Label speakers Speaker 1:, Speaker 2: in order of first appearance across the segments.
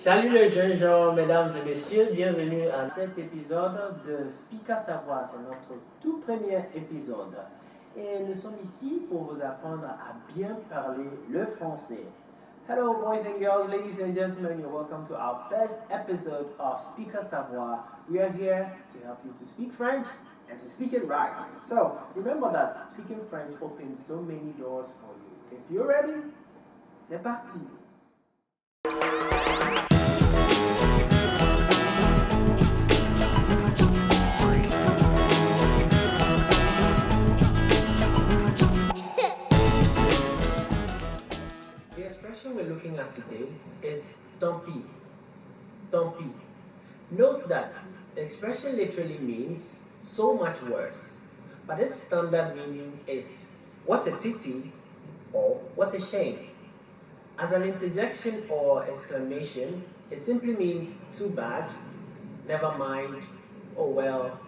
Speaker 1: Salut les jeunes gens, mesdames et messieurs, bienvenue à cet épisode de SPiiKA Savoir. C'est notre tout premier épisode. Et nous sommes ici pour vous apprendre à bien parler le français. Hello boys and girls, ladies and gentlemen, you're welcome to our first episode of SPiiKA Savoir. We are here to help you to speak French and to speak it right. So, remember that speaking French opens so many doors for you. If you're ready, c'est parti! The expression we're looking at today is "tant pis." Tant pis. Note that the expression literally means so much worse, but its standard meaning is what a pity or what a shame. As an interjection or exclamation, it simply means too bad, never mind, oh well,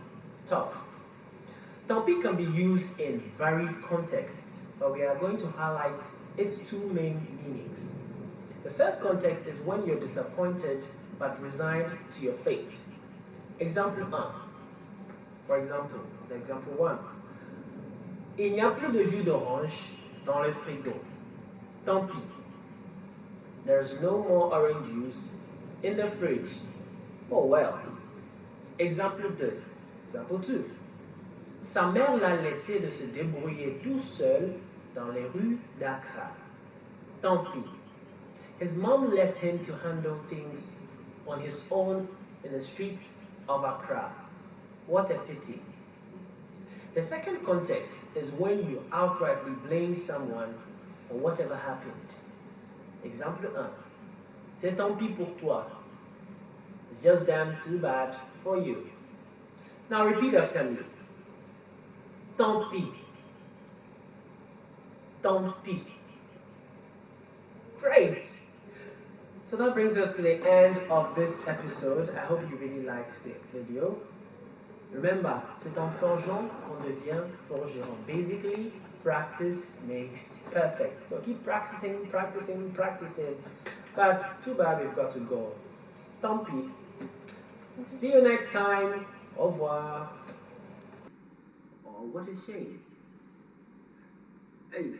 Speaker 1: tough. Tant pis can be used in varied contexts, but we are going to highlight its two main meanings. The first context is when you're disappointed but resigned to your fate. Example 1. For example, example 1. Il n'y a plus de jus d'orange dans le frigo. Tant pis. There's no more orange juice in the fridge. Oh well. Example 2. Example 2. Sa mère l'a laissé de se débrouiller tout seul dans les rues d'Accra. Tant pis. His mom left him to handle things on his own in the streets of Accra. What a pity. The second context is when you outrightly blame someone for whatever happened. Example 1. C'est tant pis pour toi. It's just damn too bad for you. Now repeat after me. Tant pis. Tant pis. Great! So that brings us to the end of this episode. I hope you really liked the video. Remember, c'est en forgeant qu'on devient forgeron. Basically, practice makes perfect. So keep practicing, practicing, practicing. But too bad we've got to go. Tant pis. See you next time. Au revoir. Oh, what a shame. Hey.